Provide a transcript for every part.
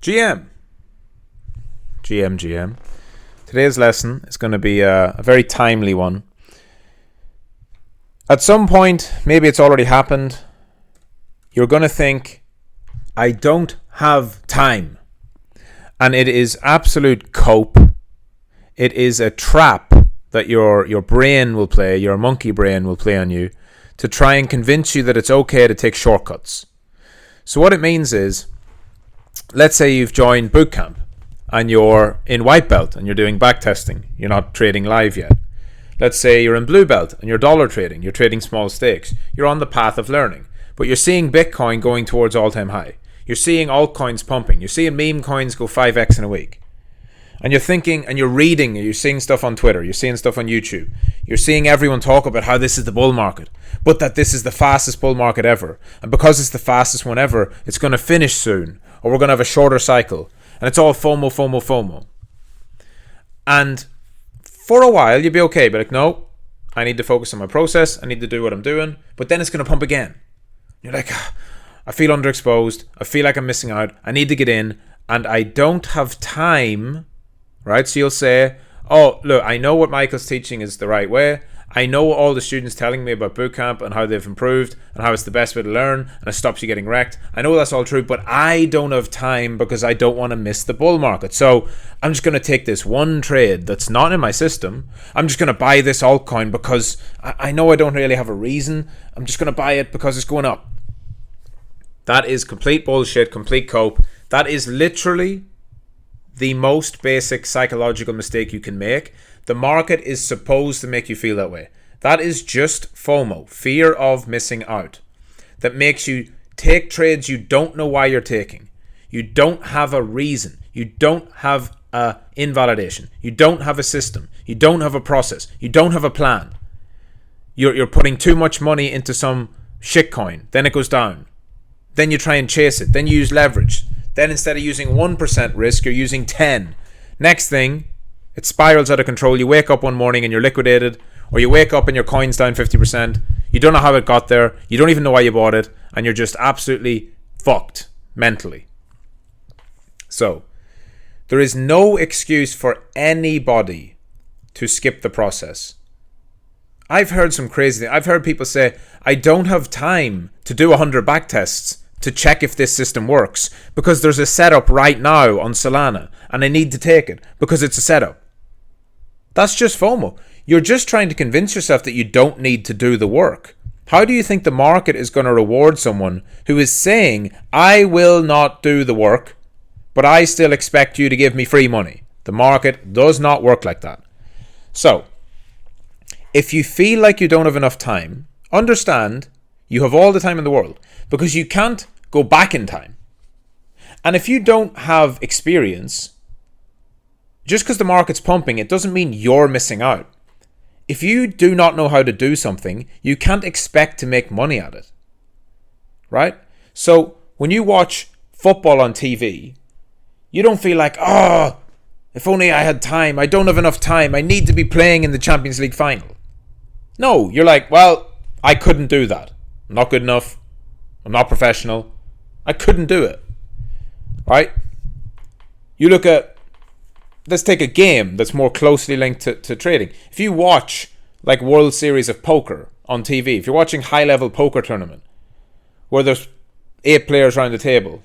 GM. GM. Today's lesson is going to be a very timely one. At some point, maybe it's already happened, you're going to think, I don't have time. And it is absolute cope. It is a trap that your brain will play, your monkey brain will play on you to try and convince you that it's okay to take shortcuts. So what it means is, let's say you've joined boot camp and you're in white belt and you're doing back testing. You're not trading live yet. Let's say you're in blue belt and you're dollar trading. You're trading small stakes. You're on the path of learning. But you're seeing Bitcoin going towards all-time high. You're seeing altcoins pumping. You're seeing meme coins go 5x in a week. And you're thinking and you're reading, you're seeing stuff on Twitter, you're seeing stuff on YouTube. You're seeing everyone talk about how this is the bull market, but that this is the fastest bull market ever. And because it's the fastest one ever, it's going to finish soon, or we're going to have a shorter cycle. And it's all FOMO. And for a while, you'll be okay. Be like, no, I need to focus on my process. I need to do what I'm doing. But then it's going to pump again. You're like, I feel underexposed. I feel like I'm missing out. I need to get in. And I don't have time, right? So you'll say, oh, look, I know what Michael's teaching is the right way. I know all the students telling me about bootcamp and how they've improved and how it's the best way to learn and it stops you getting wrecked. I know that's all true, but I don't have time because I don't want to miss the bull market. So I'm just going to take this one trade that's not in my system. I'm just going to buy this altcoin because I know I don't really have a reason. I'm just going to buy it because it's going up. That is complete bullshit, complete cope. That is literally the most basic psychological mistake you can make. The market is supposed to make you feel that way. That is just FOMO, fear of missing out, that makes you take trades you don't know why you're taking. You don't have a reason. You don't have a invalidation. You don't have a system. You don't have a process. You don't have a plan. You're putting too much money into some shitcoin. Then it goes down. Then you try and chase it. Then you use leverage. Then instead of using 1% risk, you're using 10. Next thing, it spirals out of control. You wake up one morning and you're liquidated, or you wake up and your coin's down 50%. You don't know how it got there. You don't even know why you bought it, and you're just absolutely fucked mentally. So, there is no excuse for anybody to skip the process. I've heard some crazy things. I've heard people say, I don't have time to do 100 back tests to check if this system works because there's a setup right now on Solana and I need to take it because it's a setup. That's just FOMO. You're just trying to convince yourself that you don't need to do the work. How do you think the market is going to reward someone who is saying, I will not do the work, but I still expect you to give me free money? The market does not work like that. So, if you feel like you don't have enough time, understand you have all the time in the world because you can't go back in time. And if you don't have experience, just because the market's pumping, it doesn't mean you're missing out. If you do not know how to do something, you can't expect to make money at it. Right? So when you watch football on TV, you don't feel like, oh, if only I had time. I don't have enough time. I need to be playing in the Champions League final. No, you're like, well, I couldn't do that. I'm not good enough. I'm not professional. I couldn't do it. Right? You look at, let's take a game that's more closely linked to trading. If you watch like World Series of Poker on TV, if you're watching high-level poker tournament where there's 8 players around the table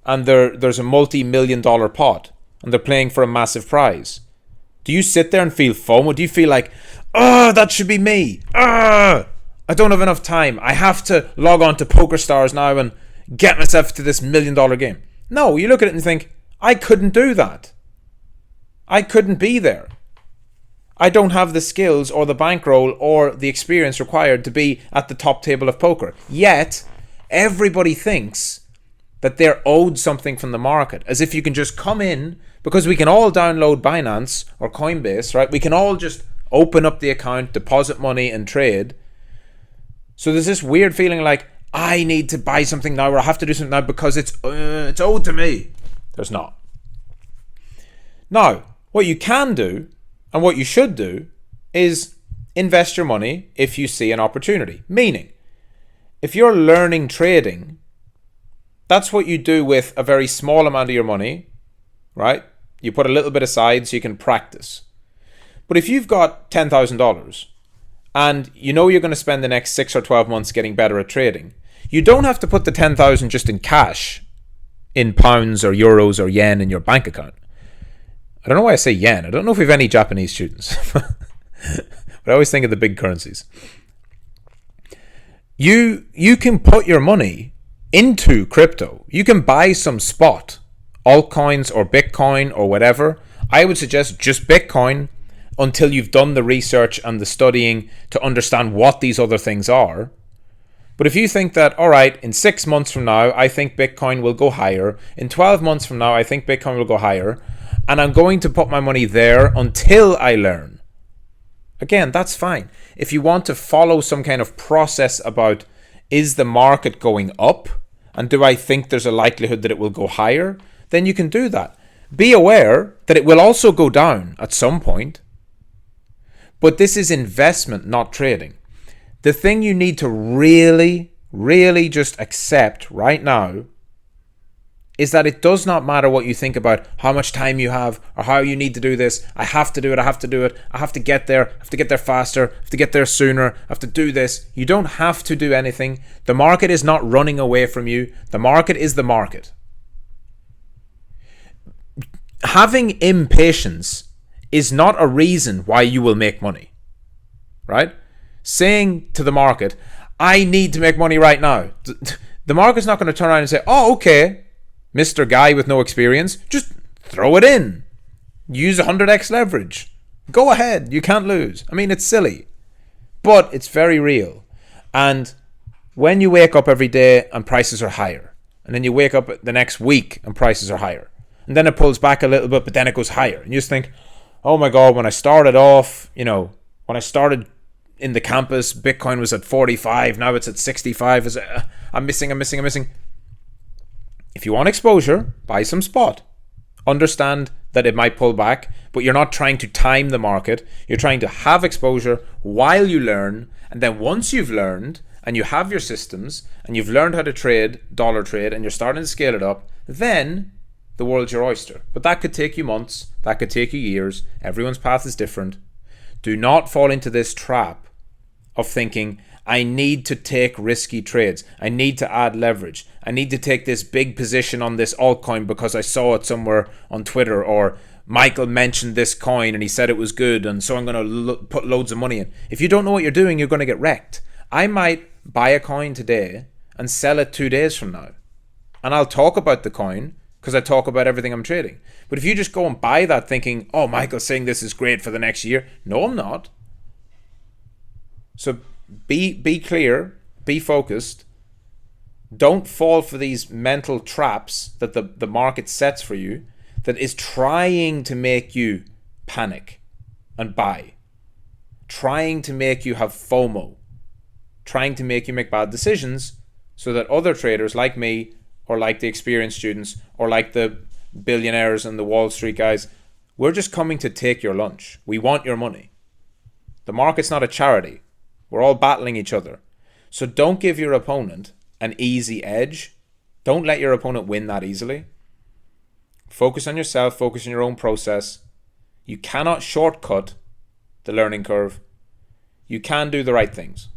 and there's a multi-million-dollar pot and they're playing for a massive prize, do you sit there and feel FOMO? Do you feel like, oh, that should be me? I don't have enough time. I have to log on to PokerStars now and get myself to this $1 million game. No, you look at it and think, I couldn't do that. I couldn't be there. I don't have the skills or the bankroll or the experience required to be at the top table of poker. Yet, everybody thinks that they're owed something from the market, as if you can just come in, because we can all download Binance or Coinbase, right? We can all just open up the account, deposit money and trade. So there's this weird feeling like, I need to buy something now or I have to do something now because it's owed to me. There's not. Now, what you can do and what you should do is invest your money if you see an opportunity. Meaning, if you're learning trading That's what you do with a very small amount of your money, right? You put a little bit aside so you can practice. But if you've got $10,000 and you know you're going to spend the next 6 or 12 months getting better at trading, you don't have to put the 10,000 just in cash, in pounds or euros or yen in your bank account. I don't know why I say yen. I don't know if we have any Japanese students. But I always think of the big currencies. You can put your money into crypto. You can buy some spot, altcoins or Bitcoin or whatever. I would suggest just Bitcoin until you've done the research and the studying to understand what these other things are. But if you think that, all right, in 6 months from now, I think Bitcoin will go higher. In 12 months from now, I think Bitcoin will go higher. And I'm going to put my money there until I learn. Again, that's fine. If you want to follow some kind of process about, is the market going up? And do I think there's a likelihood that it will go higher? Then you can do that. Be aware that it will also go down at some point. But this is investment, not trading. The thing you need to really, really just accept right now is that it does not matter what you think about how much time you have or how you need to do this. I have to do it. I have to do it. I have to get there. I have to get there faster. I have to get there sooner. I have to do this. You don't have to do anything. The market is not running away from you. The market is the market. Having impatience is not a reason why you will make money, right? Saying to the market, I need to make money right now. The market's not going to turn around and say, oh, okay, Mr. Guy with no experience, just throw it in. Use 100x leverage. Go ahead. You can't lose. I mean, it's silly, but it's very real. And when you wake up every day and prices are higher, and then you wake up the next week and prices are higher, and then it pulls back a little bit, but then it goes higher. And you just think, oh my God, when I started off, when I started in the campus, Bitcoin was at 45. Now it's at 65. I'm missing. If you want exposure, buy some spot. Understand that it might pull back, but you're not trying to time the market. You're trying to have exposure while you learn. And then once you've learned and you have your systems and you've learned how to trade, dollar trade, and you're starting to scale it up, then the world's your oyster. But that could take you months. That could take you years. Everyone's path is different. Do not fall into this trap of thinking, I need to take risky trades. I need to add leverage. I need to take this big position on this altcoin because I saw it somewhere on Twitter, or Michael mentioned this coin and he said it was good, and so I'm going to put loads of money in. If you don't know what you're doing, you're going to get wrecked. I might buy a coin today and sell it 2 days from now. And I'll talk about the coin because I talk about everything I'm trading. But if you just go and buy that thinking, oh, Michael's saying this is great for the next year. No, I'm not. So be clear, be focused. Don't fall for these mental traps that the market sets for you that is trying to make you panic and buy, trying to make you have FOMO, trying to make you make bad decisions so that other traders like me, or like the experienced students, or like the billionaires and the Wall Street guys, we're just coming to take your lunch. We want your money. The market's not a charity. We're all battling each other. So don't give your opponent an easy edge. Don't let your opponent win that easily. Focus on yourself. Focus on your own process. You cannot shortcut the learning curve. You can do the right things.